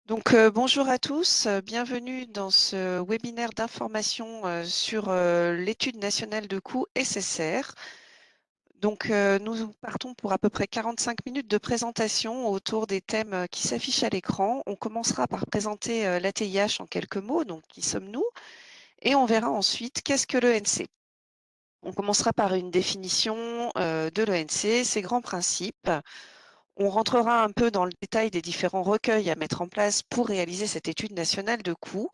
Bonjour à tous, bienvenue dans ce webinaire d'information sur l'étude nationale de coûts SSR. Nous partons pour à peu près 45 minutes de présentation autour des thèmes qui s'affichent à l'écran. On commencera par présenter l'ATIH en quelques mots, donc qui sommes-nous, et on verra ensuite qu'est-ce que l'ENC. On commencera par une définition de l'ENC, ses grands principes. On rentrera un peu dans le détail des différents recueils à mettre en place pour réaliser cette étude nationale de coûts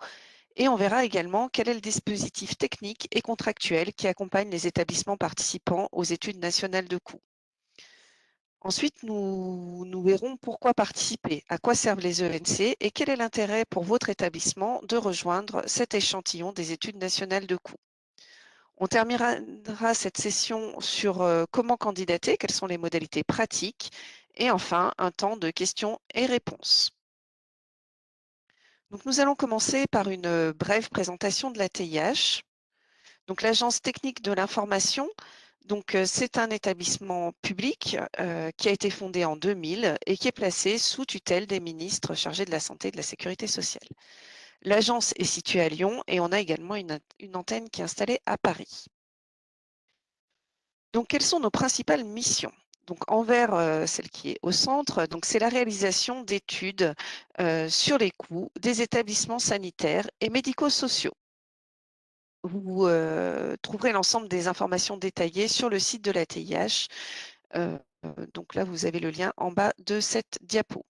et on verra également quel est le dispositif technique et contractuel qui accompagne les établissements participants aux études nationales de coûts. Ensuite, nous verrons pourquoi participer, à quoi servent les ENC et quel est l'intérêt pour votre établissement de rejoindre cet échantillon des études nationales de coûts. On terminera cette session sur comment candidater, quelles sont les modalités pratiques, et enfin un temps de questions et réponses. Donc, nous allons commencer par une brève présentation de l'ATIH. Donc, l'Agence technique de l'information, c'est un établissement public qui a été fondé en 2000 et qui est placé sous tutelle des ministres chargés de la Santé et de la Sécurité sociale. L'agence est située à Lyon et on a également une antenne qui est installée à Paris. Donc, quelles sont nos principales missions? Donc, envers celle qui est au centre, c'est la réalisation d'études sur les coûts des établissements sanitaires et médico-sociaux. Vous trouverez l'ensemble des informations détaillées sur le site de l'ATIH. Donc là, vous avez le lien en bas de cette diapo.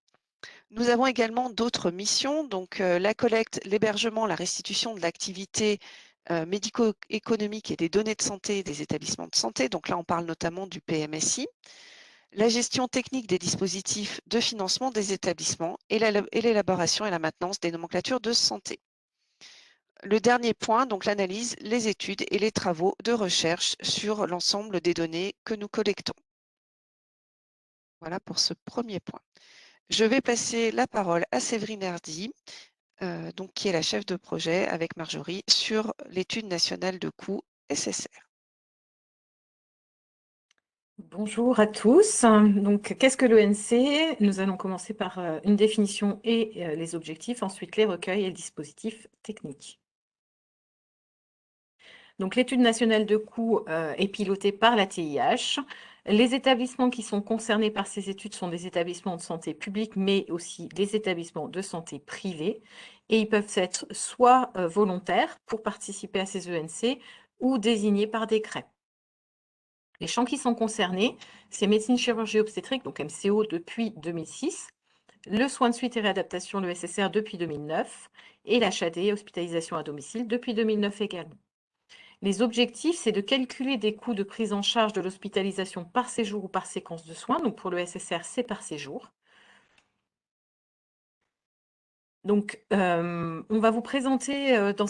Nous avons également d'autres missions, la collecte, l'hébergement, la restitution de l'activité médico-économique et des données de santé des établissements de santé. Donc là, on parle notamment du PMSI, la gestion technique des dispositifs de financement des établissements et l'élaboration et la maintenance des nomenclatures de santé. Le dernier point, donc l'analyse, les études et les travaux de recherche sur l'ensemble des données que nous collectons. Voilà pour ce premier point. Je vais passer la parole à Séverine Hardy, qui est la chef de projet avec Marjorie sur l'étude nationale de coûts SSR. Bonjour à tous. Donc, qu'est-ce que l'ENC? Nous allons commencer par une définition et les objectifs, ensuite les recueils et le dispositif technique. Donc, l'étude nationale de coûts est pilotée par la TIH. Les établissements qui sont concernés par ces études sont des établissements de santé publics, mais aussi des établissements de santé privés. Et ils peuvent être soit volontaires pour participer à ces ENC ou désignés par décret. Les champs qui sont concernés, c'est médecine, chirurgie, obstétrique, donc MCO depuis 2006, le soin de suite et réadaptation, le SSR, depuis 2009, et l'HAD, hospitalisation à domicile, depuis 2009 également. Les objectifs, c'est de calculer des coûts de prise en charge de l'hospitalisation par séjour ou par séquence de soins. Donc pour le SSR, c'est par séjour. Donc, on va vous présenter dans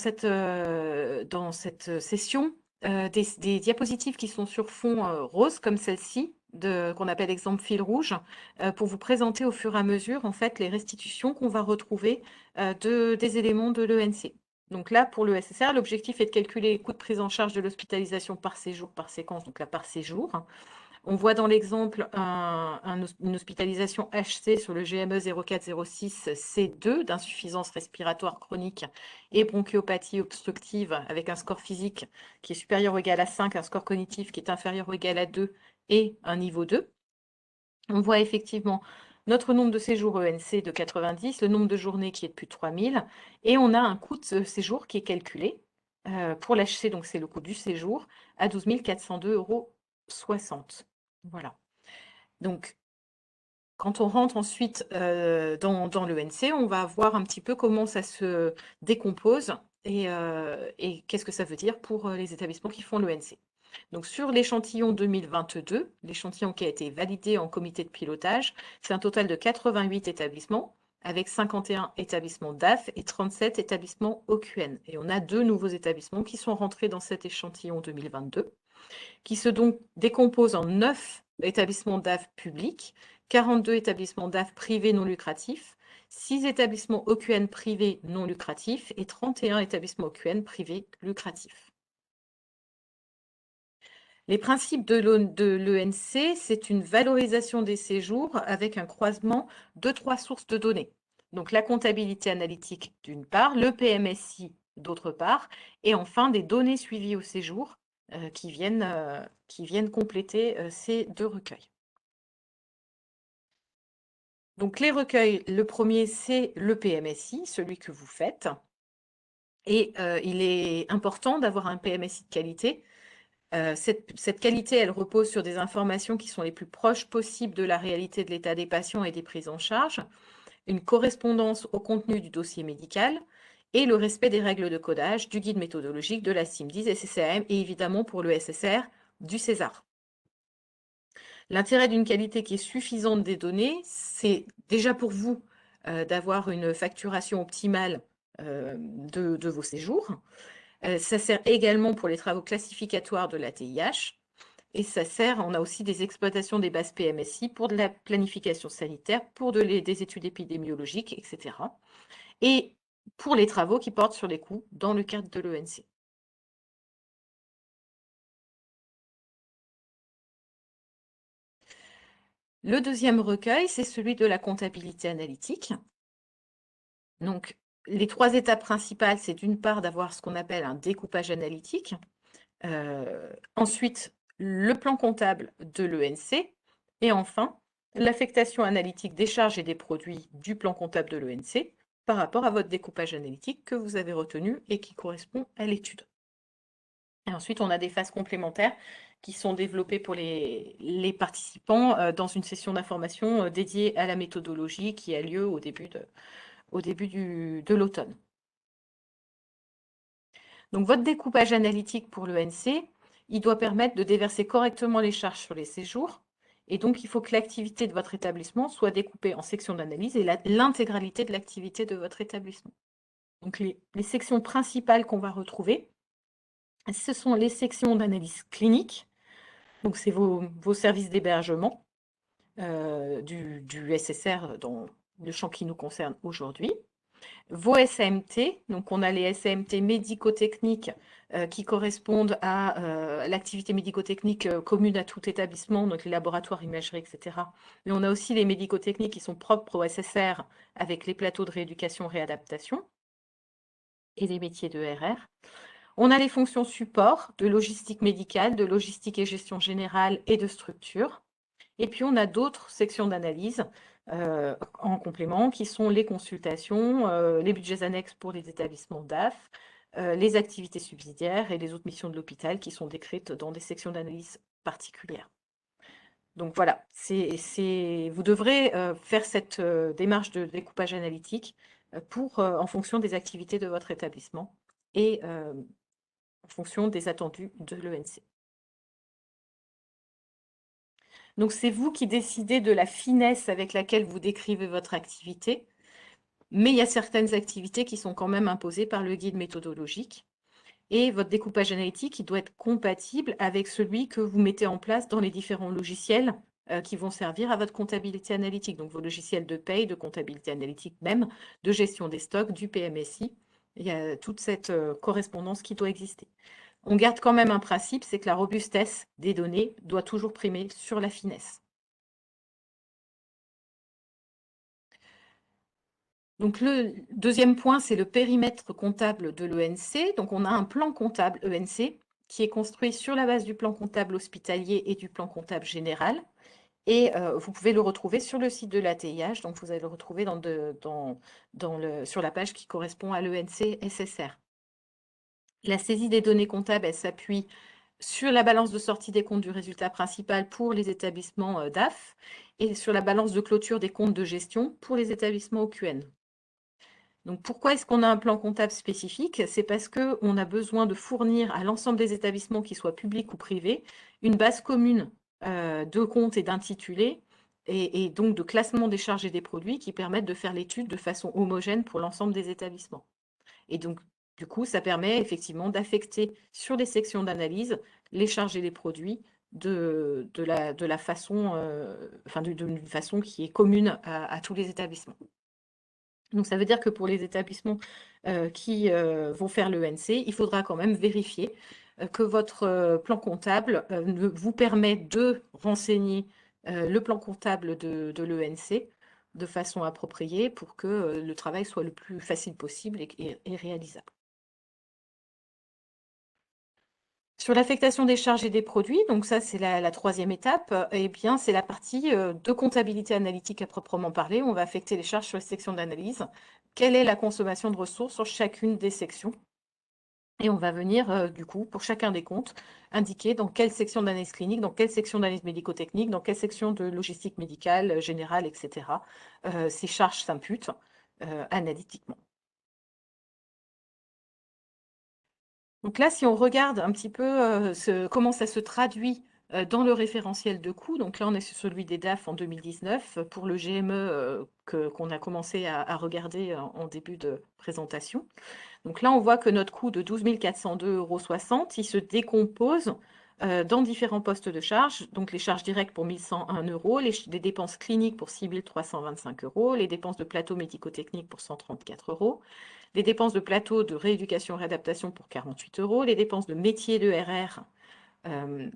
cette session des diapositives qui sont sur fond rose, comme celle-ci, qu'on appelle exemple fil rouge, pour vous présenter au fur et à mesure en fait, les restitutions qu'on va retrouver des éléments de l'ENC. Donc là, pour le SSR, l'objectif est de calculer les coûts de prise en charge de l'hospitalisation par séjour, par séquence, donc là par séjour. On voit dans l'exemple une hospitalisation HC sur le GME 0406C2 d'insuffisance respiratoire chronique et bronchiopathie obstructive avec un score physique qui est supérieur ou égal à 5, un score cognitif qui est inférieur ou égal à 2 et un niveau 2. On voit effectivement notre nombre de séjours ENC de 90, le nombre de journées qui est de plus de 3000 et on a un coût de séjour qui est calculé. Pour l'HC, donc c'est le coût du séjour, à 12 402,60 €. Voilà. Donc, quand on rentre ensuite dans l'ENC, on va voir un petit peu comment ça se décompose et qu'est-ce que ça veut dire pour les établissements qui font l'ENC. Donc, sur l'échantillon 2022, l'échantillon qui a été validé en comité de pilotage, c'est un total de 88 établissements avec 51 établissements DAF et 37 établissements OQN. Et on a 2 nouveaux établissements qui sont rentrés dans cet échantillon 2022, qui se décompose en 9 établissements DAF publics, 42 établissements DAF privés non lucratifs, 6 établissements OQN privés non lucratifs et 31 établissements OQN privés lucratifs. Les principes de l'ENC, c'est une valorisation des séjours avec un croisement de 3 sources de données. Donc la comptabilité analytique d'une part, le PMSI d'autre part, et enfin des données suivies au séjour qui viennent compléter ces deux recueils. Donc les recueils, le premier c'est le PMSI, celui que vous faites, et il est important d'avoir un PMSI de qualité. Cette qualité, elle repose sur des informations qui sont les plus proches possibles de la réalité de l'état des patients et des prises en charge, une correspondance au contenu du dossier médical et le respect des règles de codage, du guide méthodologique, de la CIM10, SSRM et évidemment pour le SSR, du César. L'intérêt d'une qualité qui est suffisante des données, c'est déjà pour vous d'avoir une facturation optimale de vos séjours. Ça sert également pour les travaux classificatoires de la TIH. Et ça sert, on a aussi des exploitations des bases PMSI pour de la planification sanitaire, pour des études épidémiologiques, etc. Et pour les travaux qui portent sur les coûts dans le cadre de l'ENC. Le deuxième recueil, c'est celui de la comptabilité analytique. Donc, les trois étapes principales, c'est d'une part d'avoir ce qu'on appelle un découpage analytique, ensuite le plan comptable de l'ENC, et enfin l'affectation analytique des charges et des produits du plan comptable de l'ENC par rapport à votre découpage analytique que vous avez retenu et qui correspond à l'étude. Et ensuite, on a des phases complémentaires qui sont développées pour les participants dans une session d'information dédiée à la méthodologie qui a lieu au début de l'automne. Donc, votre découpage analytique pour l'ENC, il doit permettre de déverser correctement les charges sur les séjours. Et donc, il faut que l'activité de votre établissement soit découpée en sections d'analyse et l'intégralité de l'activité de votre établissement. Donc, les sections principales qu'on va retrouver, ce sont les sections d'analyse clinique. Donc, c'est vos services d'hébergement du SSR dans le champ qui nous concerne aujourd'hui. Vos SAMT, donc on a les SAMT médico-techniques qui correspondent à l'activité médico-technique commune à tout établissement, donc les laboratoires, imagerie, etc. Mais on a aussi les médico-techniques qui sont propres au SSR avec les plateaux de rééducation, réadaptation et les métiers de RR. On a les fonctions support de logistique médicale, de logistique et gestion générale et de structure. Et puis, on a d'autres sections d'analyse en complément qui sont les consultations, les budgets annexes pour les établissements DAF, les activités subsidiaires et les autres missions de l'hôpital qui sont décrites dans des sections d'analyse particulières. Donc voilà, vous devrez faire cette démarche de découpage analytique en fonction des activités de votre établissement et en fonction des attendus de l'ENC. Donc, c'est vous qui décidez de la finesse avec laquelle vous décrivez votre activité, mais il y a certaines activités qui sont quand même imposées par le guide méthodologique. Et votre découpage analytique, il doit être compatible avec celui que vous mettez en place dans les différents logiciels qui vont servir à votre comptabilité analytique. Donc, vos logiciels de paye, de comptabilité analytique même, de gestion des stocks, du PMSI. Il y a toute cette correspondance qui doit exister. On garde quand même un principe, c'est que la robustesse des données doit toujours primer sur la finesse. Donc le deuxième point, c'est le périmètre comptable de l'ENC. Donc on a un plan comptable ENC qui est construit sur la base du plan comptable hospitalier et du plan comptable général. Et vous pouvez le retrouver sur le site de la TIH. Donc vous allez le retrouver sur la page qui correspond à l'ENC SSR. La saisie des données comptables, elle s'appuie sur la balance de sortie des comptes du résultat principal pour les établissements DAF et sur la balance de clôture des comptes de gestion pour les établissements OQN. Donc, pourquoi est-ce qu'on a un plan comptable spécifique? C'est parce qu'on a besoin de fournir à l'ensemble des établissements, qu'ils soient publics ou privés, une base commune de comptes et d'intitulés, et donc de classement des charges et des produits qui permettent de faire l'étude de façon homogène pour l'ensemble des établissements. Et donc, du coup, ça permet effectivement d'affecter sur les sections d'analyse les charges et les produits d'une façon qui est commune à tous les établissements. Donc, ça veut dire que pour les établissements qui vont faire l'ENC, il faudra quand même vérifier que votre plan comptable vous permet de renseigner le plan comptable de l'ENC de façon appropriée pour que le travail soit le plus facile possible et réalisable. Sur l'affectation des charges et des produits, donc ça c'est la troisième étape, eh bien c'est la partie de comptabilité analytique à proprement parler. On va affecter les charges sur les sections d'analyse. Quelle est la consommation de ressources sur chacune des sections? Et on va venir, du coup, pour chacun des comptes, indiquer dans quelle section d'analyse clinique, dans quelle section d'analyse médico-technique, dans quelle section de logistique médicale, générale, etc., ces charges s'imputent analytiquement. Donc là, si on regarde un petit peu comment ça se traduit dans le référentiel de coûts, donc là, on est sur celui des DAF en 2019, pour le GME qu'on a commencé à regarder en début de présentation. Donc là, on voit que notre coût de 12 402,60 €, il se décompose dans différents postes de charges. Donc les charges directes pour 1 101 €, les dépenses cliniques pour 6 325 €, les dépenses de plateau médico-technique pour 134 €, les dépenses de plateau de rééducation et réadaptation pour 48 €, les dépenses de métier de RR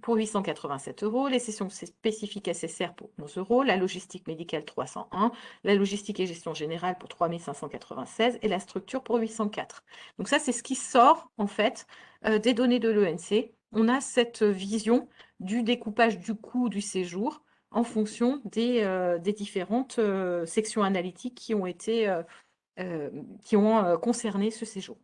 pour 887 €, les sessions spécifiques SSR pour 11 €, la logistique médicale 301, la logistique et gestion générale pour 3 596 et la structure pour 804. Donc ça, c'est ce qui sort en fait des données de l'ENC. On a cette vision du découpage du coût du séjour en fonction des différentes sections analytiques qui ont été concerné ce séjour.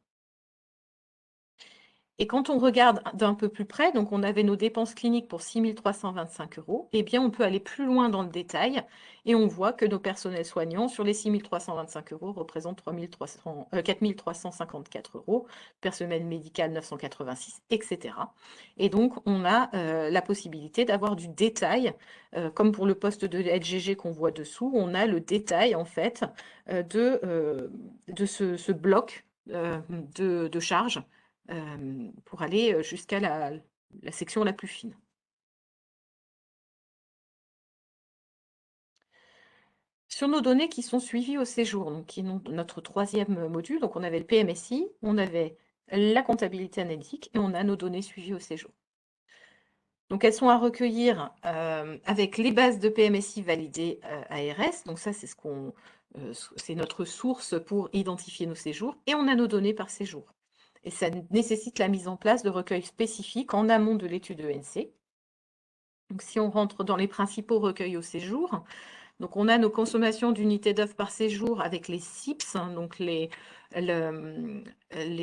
Et quand on regarde d'un peu plus près, donc on avait nos dépenses cliniques pour 6 325 €, eh bien on peut aller plus loin dans le détail et on voit que nos personnels soignants sur les 6 325 € représentent 4 354 €, personnel médical 986, etc. Et donc on a la possibilité d'avoir du détail, comme pour le poste de LGG qu'on voit dessous, on a le détail en fait de ce bloc de charges pour aller jusqu'à la section la plus fine. Sur nos données qui sont suivies au séjour, donc qui est notre troisième module, donc on avait le PMSI, on avait la comptabilité analytique et on a nos données suivies au séjour. Donc elles sont à recueillir avec les bases de PMSI validées ARS, donc ça c'est notre source pour identifier nos séjours, et on a nos données par séjour. Et ça nécessite la mise en place de recueils spécifiques en amont de l'étude ENC. Donc, si on rentre dans les principaux recueils au séjour, donc on a nos consommations d'unités d'œuvre par séjour avec les CIPS, hein, donc les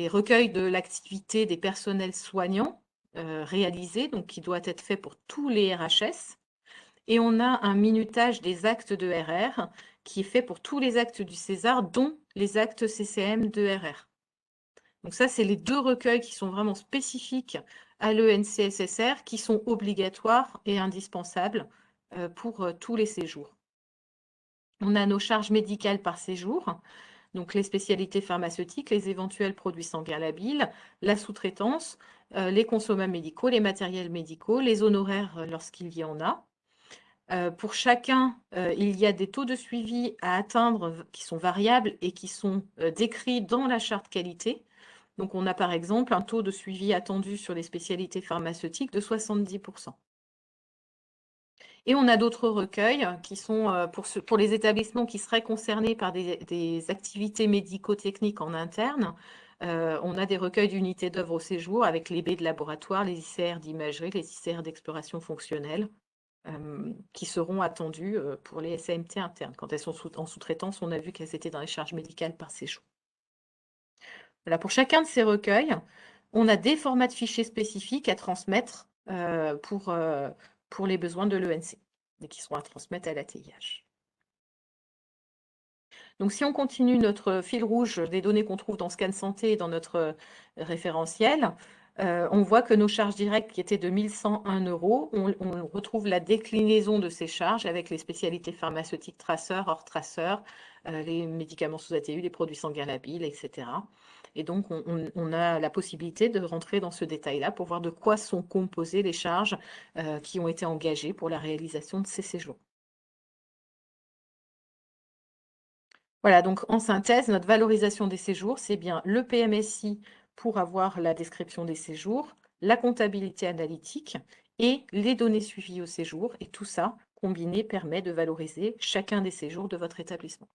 recueils de l'activité des personnels soignants réalisés, donc qui doit être fait pour tous les RHS. Et on a un minutage des actes de RR qui est fait pour tous les actes du César, dont les actes CCM de RR. Donc ça, c'est les deux recueils qui sont vraiment spécifiques à l'ENCSSR, qui sont obligatoires et indispensables pour tous les séjours. On a nos charges médicales par séjour, donc les spécialités pharmaceutiques, les éventuels produits sanguins labiles, la sous-traitance, les consommables médicaux, les matériels médicaux, les honoraires lorsqu'il y en a. Pour chacun, il y a des taux de suivi à atteindre qui sont variables et qui sont décrits dans la charte qualité. Donc, on a par exemple un taux de suivi attendu sur les spécialités pharmaceutiques de 70%. Et on a d'autres recueils qui sont pour les établissements qui seraient concernés par des activités médico-techniques en interne. On a des recueils d'unités d'œuvre au séjour avec les baies de laboratoire, les ICR d'imagerie, les ICR d'exploration fonctionnelle, qui seront attendus pour les SAMT internes. Quand elles sont en sous-traitance, on a vu qu'elles étaient dans les charges médicales par séjour. Voilà, pour chacun de ces recueils, on a des formats de fichiers spécifiques à transmettre pour les besoins de l'ENC, et qui seront à transmettre à l'ATIH. Donc, si on continue notre fil rouge des données qu'on trouve dans Scan Santé et dans notre référentiel, on voit que nos charges directes qui étaient de 1 101 €, on retrouve la déclinaison de ces charges avec les spécialités pharmaceutiques traceurs, hors traceurs, les médicaments sous ATU, les produits sanguins labiles, etc. Et donc, on a la possibilité de rentrer dans ce détail-là pour voir de quoi sont composées les charges qui ont été engagées pour la réalisation de ces séjours. Voilà, donc en synthèse, notre valorisation des séjours, c'est bien le PMSI pour avoir la description des séjours, la comptabilité analytique et les données suivies au séjour, et tout ça combiné permet de valoriser chacun des séjours de votre établissement.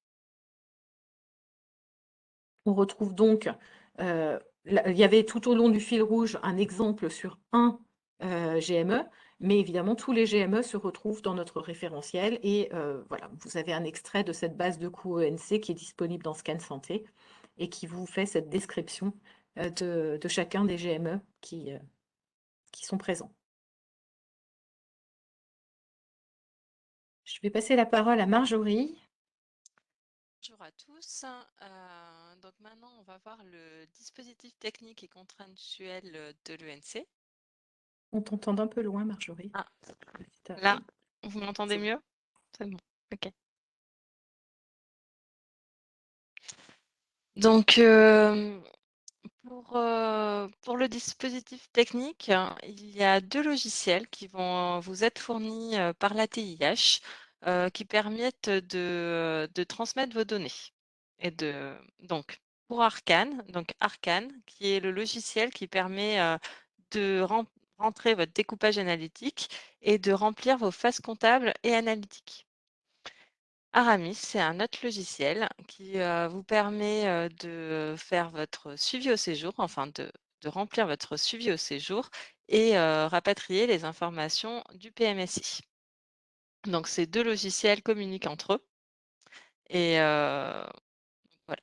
On retrouve donc, il y avait tout au long du fil rouge un exemple sur un GME, mais évidemment tous les GME se retrouvent dans notre référentiel et voilà, vous avez un extrait de cette base de coûts ENC qui est disponible dans Scan Santé et qui vous fait cette description de chacun des GME qui sont présents. Je vais passer la parole à Marjorie. Bonjour à tous. Donc maintenant, on va voir le dispositif technique et contractuel de l'ENC. On t'entend d'un peu loin, Marjorie. Ah, C'est là, vous m'entendez c'est bon. mieux? C'est bon, ok. Donc, pour le dispositif technique, il y a deux logiciels qui vont vous être fournis par la TIH qui permettent de transmettre vos données. Donc, pour Arcane, qui est le logiciel qui permet de rentrer votre découpage analytique et de remplir vos phases comptables et analytiques. Aramis, c'est un autre logiciel qui vous permet de faire votre suivi au séjour, enfin de remplir votre suivi au séjour et rapatrier les informations du PMSI. Donc ces deux logiciels communiquent entre eux et voilà.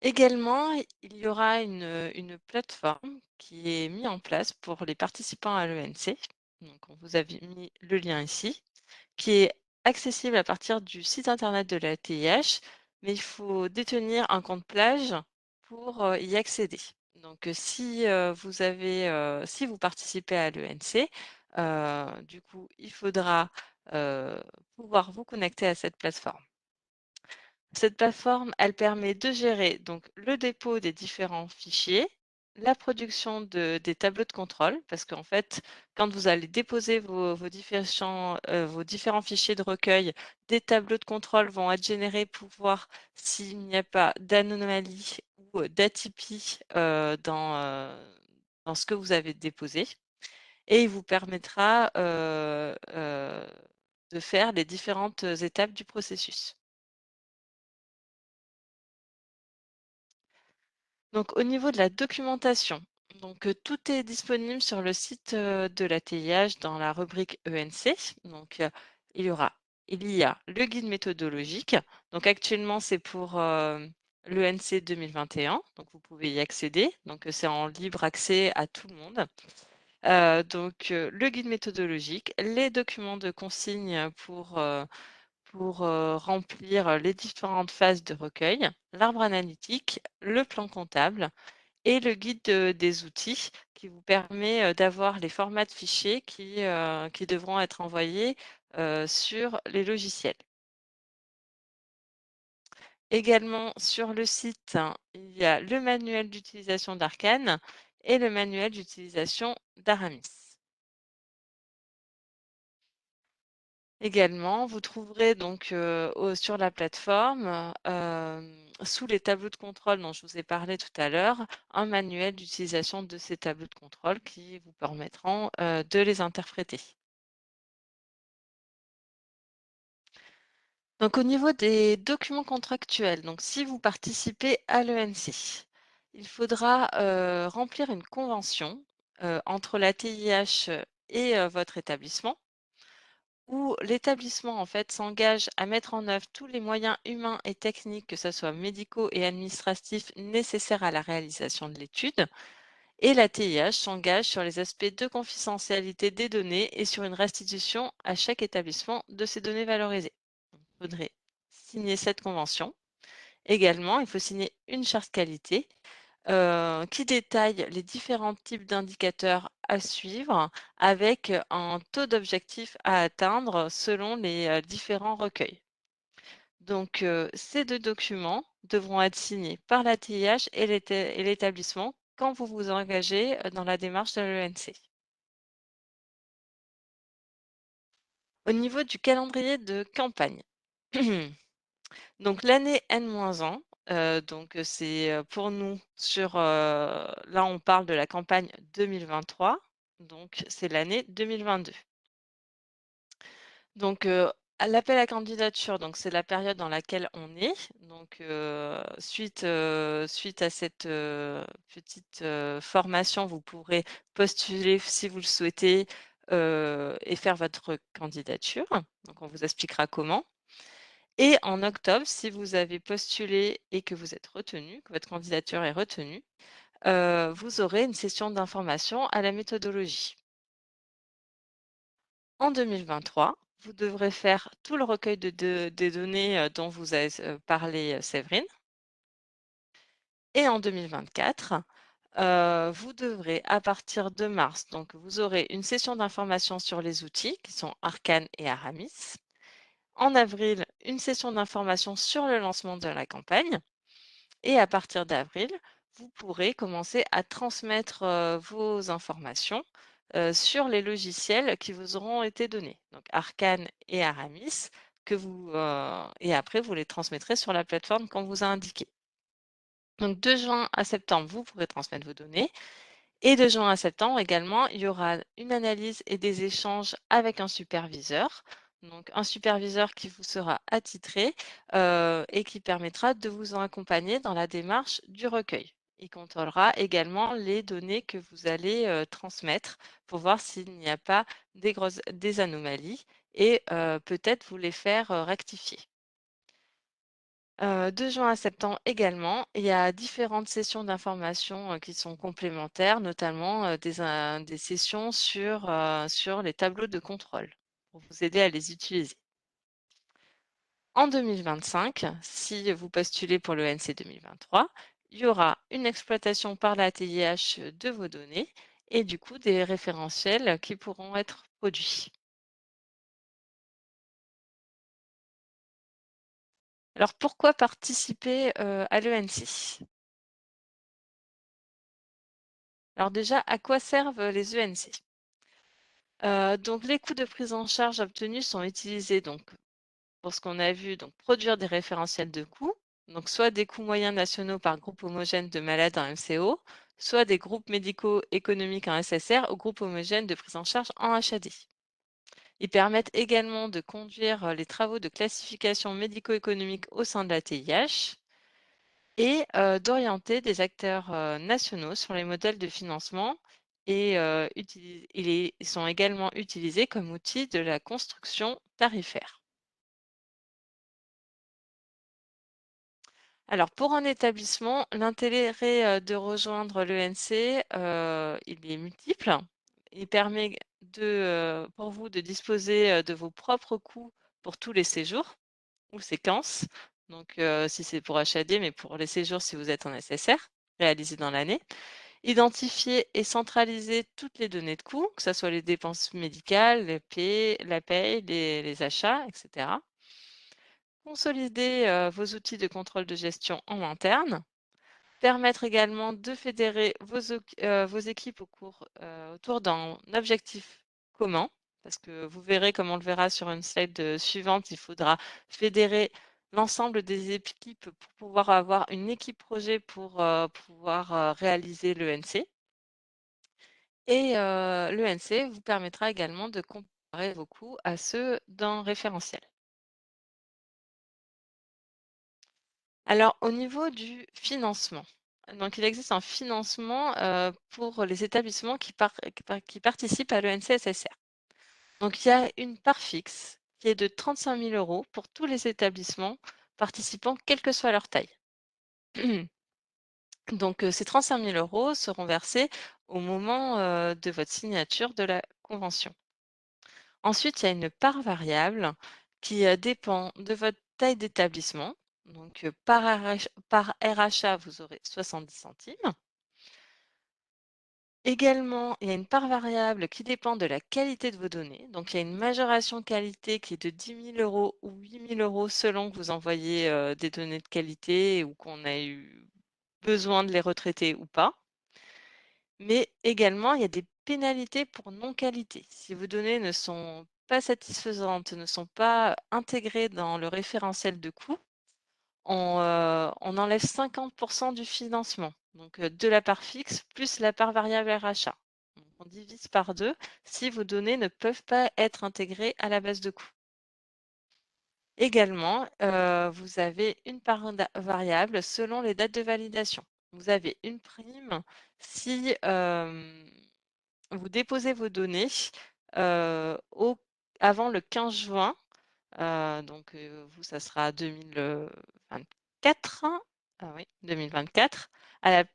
Également, il y aura une plateforme qui est mise en place pour les participants à l'ENC. Donc on vous a mis le lien ici, qui est accessible à partir du site internet de la TIH, mais il faut détenir un compte plage pour y accéder. Donc, si vous participez à l'ENC, du coup, il faudra pouvoir vous connecter à cette plateforme. Cette plateforme, elle permet de gérer donc le dépôt des différents fichiers, la production des tableaux de contrôle, parce qu'en fait, quand vous allez déposer vos différents fichiers de recueil, des tableaux de contrôle vont être générés pour voir s'il n'y a pas d'anomalie ou d'atypie dans ce que vous avez déposé. Et il vous permettra de faire les différentes étapes du processus. Donc, au niveau de la documentation, donc, tout est disponible sur le site de la TIH dans la rubrique ENC. Donc, il y a le guide méthodologique. Donc, actuellement, c'est pour l'ENC 2021. Donc, vous pouvez y accéder. Donc, c'est en libre accès à tout le monde. Donc, le guide méthodologique, les documents de consigne pour remplir les différentes phases de recueil, l'arbre analytique, le plan comptable et le guide des outils qui vous permet d'avoir les formats de fichiers qui devront être envoyés sur les logiciels. Également sur le site, il y a le manuel d'utilisation d'Arcane et le manuel d'utilisation d'Aramis. Également, vous trouverez donc sur la plateforme, sous les tableaux de contrôle dont je vous ai parlé tout à l'heure, un manuel d'utilisation de ces tableaux de contrôle qui vous permettront de les interpréter. Donc au niveau des documents contractuels, donc si vous participez à l'ENC, il faudra remplir une convention entre la TIH et votre établissement où l'établissement en fait s'engage à mettre en œuvre tous les moyens humains et techniques, que ce soit médicaux et administratifs, nécessaires à la réalisation de l'étude. Et la TIH s'engage sur les aspects de confidentialité des données et sur une restitution à chaque établissement de ces données valorisées. Il faudrait signer cette convention. Également, il faut signer une charte qualité qui détaille les différents types d'indicateurs à suivre avec un taux d'objectif à atteindre selon les différents recueils. Donc, ces deux documents devront être signés par la TIH et l'établissement quand vous vous engagez dans la démarche de l'ENC. Au niveau du calendrier de campagne, donc l'année N-1, donc c'est pour nous là on parle de la campagne 2023. donc c'est l'année 2022. Donc, l'appel à candidature, donc c'est la période dans laquelle on est. Donc, suite à cette, petite, formation, vous pourrez postuler si vous le souhaitez, et faire votre candidature. Donc on vous expliquera comment. Et en octobre, si vous avez postulé et que vous êtes retenu, que votre candidature est retenue, vous aurez une session d'information à la méthodologie. En 2023, vous devrez faire tout le recueil des données dont vous avez parlé, Séverine. Et en 2024, vous devrez, à partir de mars, donc vous aurez une session d'information sur les outils qui sont Arcane et Aramis. En avril, une session d'information sur le lancement de la campagne. Et à partir d'avril, vous pourrez commencer à transmettre vos informations sur les logiciels qui vous auront été donnés, donc Arcane et Aramis, et après vous les transmettrez sur la plateforme qu'on vous a indiqué. Donc de juin à septembre, vous pourrez transmettre vos données. Et de juin à septembre également, il y aura une analyse et des échanges avec un superviseur. Donc un superviseur qui vous sera attitré et qui permettra de vous accompagner dans la démarche du recueil. Il contrôlera également les données que vous allez transmettre pour voir s'il n'y a pas des anomalies et peut-être vous les faire rectifier. De juin à septembre également, il y a différentes sessions d'information, qui sont complémentaires, notamment, des sessions sur les tableaux de contrôle, pour vous aider à les utiliser. En 2025, si vous postulez pour l'ENC 2023, il y aura une exploitation par la TIH de vos données et du coup des référentiels qui pourront être produits. Alors pourquoi participer, à l'ENC? Alors déjà, à quoi servent les ENC? Donc les coûts de prise en charge obtenus sont utilisés donc pour ce qu'on a vu, donc produire des référentiels de coûts, donc soit des coûts moyens nationaux par groupe homogène de malades en MCO, soit des groupes médicaux économiques en SSR ou groupes homogènes de prise en charge en HAD. Ils permettent également de conduire les travaux de classification médico-économique au sein de la TIH et d'orienter des acteurs nationaux sur les modèles de financement et ils sont également utilisés comme outil de la construction tarifaire. Alors pour un établissement, l'intérêt de rejoindre l'ENC, il est multiple. Il permet pour vous de disposer de vos propres coûts pour tous les séjours ou séquences. Donc, si c'est pour HAD, mais pour les séjours si vous êtes en SSR, réalisés dans l'année. Identifier et centraliser toutes les données de coûts, que ce soit les dépenses médicales, la paie, les achats, etc. Consolider vos outils de contrôle de gestion en interne. Permettre également de fédérer vos équipes autour d'un objectif commun, parce que vous verrez, comme on le verra sur une slide suivante, il faudra fédérer l'ensemble des équipes pour pouvoir avoir une équipe projet pour pouvoir réaliser l'ENC. Et l'ENC vous permettra également de comparer vos coûts à ceux d'un référentiel. Alors, au niveau du financement, donc il existe un financement pour les établissements qui participent à l'ENC-SSR. Donc, il y a une part fixe qui est de 35 000 € pour tous les établissements participants, quelle que soit leur taille. Donc, ces 35 000 € seront versés au moment de votre signature de la convention. Ensuite, il y a une part variable qui dépend de votre taille d'établissement. Donc, par RHA, vous aurez 70 centimes. Également, il y a une part variable qui dépend de la qualité de vos données. Donc, il y a une majoration qualité qui est de 10 000 € ou 8 000 € selon que vous envoyez des données de qualité ou qu'on a eu besoin de les retraiter ou pas. Mais également, il y a des pénalités pour non-qualité. Si vos données ne sont pas satisfaisantes, ne sont pas intégrées dans le référentiel de coût, on enlève 50 % du financement, donc de la part fixe plus la part variable RHA. Donc on divise par 2 si vos données ne peuvent pas être intégrées à la base de coûts. Également, vous avez une part variable selon les dates de validation. Vous avez une prime si vous déposez vos données avant le 15 juin. Donc, vous, ça sera 2024. Ah oui, 2024, à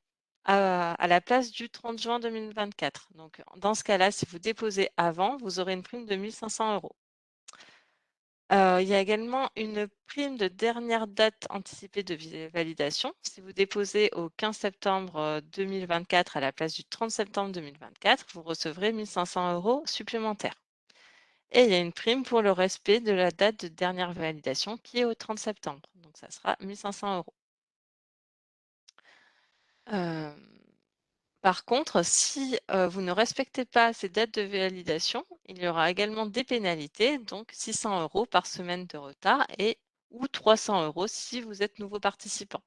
la place du 30 juin 2024. Donc, dans ce cas-là, si vous déposez avant, vous aurez une prime de 1 500 €. Il y a également une prime de dernière date anticipée de validation. Si vous déposez au 15 septembre 2024 à la place du 30 septembre 2024, vous recevrez 1 500 € supplémentaires. Et il y a une prime pour le respect de la date de dernière validation qui est au 30 septembre. Donc, ça sera 1 500 €. Par contre, si vous ne respectez pas ces dates de validation, il y aura également des pénalités, donc 600 € par semaine de retard ou 300 € si vous êtes nouveau participant.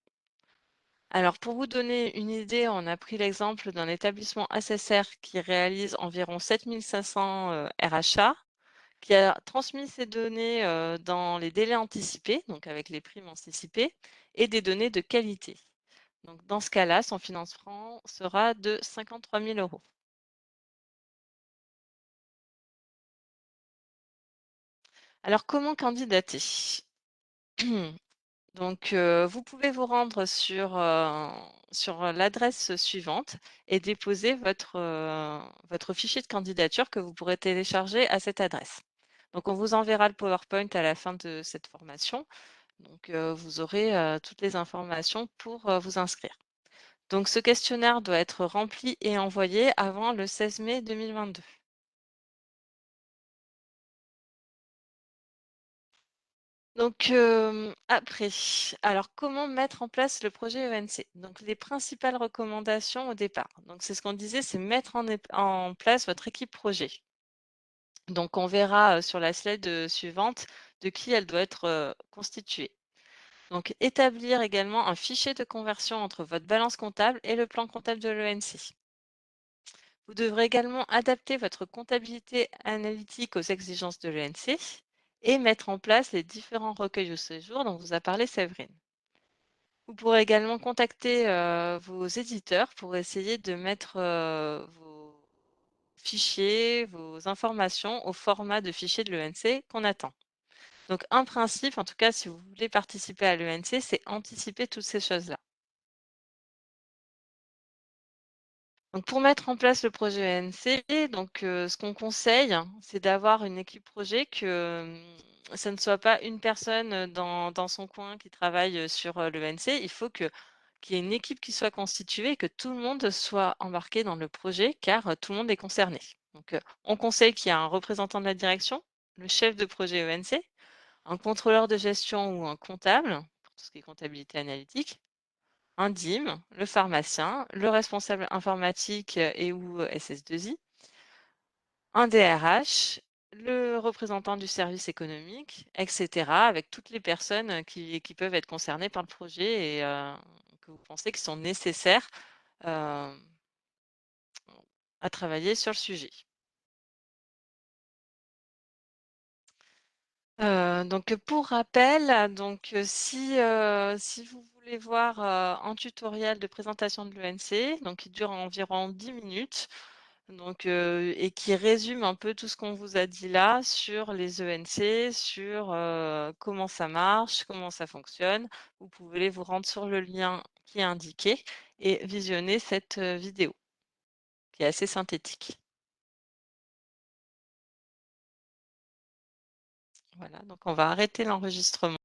Alors, pour vous donner une idée, on a pris l'exemple d'un établissement SSR qui réalise environ 7 500 RHA, qui a transmis ces données dans les délais anticipés, donc avec les primes anticipées, et des données de qualité. Donc, dans ce cas-là, son financement sera de 53 000 €. Alors, comment candidater? Donc, vous pouvez vous rendre sur l'adresse suivante et déposer votre fichier de candidature que vous pourrez télécharger à cette adresse. Donc, on vous enverra le PowerPoint à la fin de cette formation. Donc, vous aurez toutes les informations pour vous inscrire. Donc, ce questionnaire doit être rempli et envoyé avant le 16 mai 2022. Donc, après, alors comment mettre en place le projet ENC? Donc, les principales recommandations au départ. Donc, c'est ce qu'on disait, c'est mettre en place votre équipe projet. Donc, on verra sur la slide suivante de qui elle doit être constituée. Donc, établir également un fichier de conversion entre votre balance comptable et le plan comptable de l'ENC. Vous devrez également adapter votre comptabilité analytique aux exigences de l'ENC et mettre en place les différents recueils au séjour dont vous a parlé Séverine. Vous pourrez également contacter vos éditeurs pour essayer de mettre vos fichiers, vos informations au format de fichier de l'ENC qu'on attend. Donc, un principe, en tout cas, si vous voulez participer à l'ENC, c'est anticiper toutes ces choses-là. Donc, pour mettre en place le projet ENC, donc, ce qu'on conseille, c'est d'avoir une équipe projet, que ça ne soit pas une personne dans son coin qui travaille sur l'ENC. Il faut qu'il y ait une équipe qui soit constituée et que tout le monde soit embarqué dans le projet, car tout le monde est concerné. Donc, on conseille qu'il y ait un représentant de la direction, le chef de projet ENC, un contrôleur de gestion ou un comptable, pour tout ce qui est comptabilité analytique, un DIM, le pharmacien, le responsable informatique et ou SS2I, un DRH, le représentant du service économique, etc., avec toutes les personnes qui peuvent être concernées par le projet et que vous pensez qui sont nécessaires à travailler sur le sujet. Donc, pour rappel, donc, si vous voulez voir un tutoriel de présentation de l'ENC, donc qui dure environ 10 minutes, donc, et qui résume un peu tout ce qu'on vous a dit là sur les ENC, sur comment ça marche, comment ça fonctionne, vous pouvez vous rendre sur le lien qui est indiqué et visionner cette vidéo qui est assez synthétique. Voilà, donc on va arrêter l'enregistrement.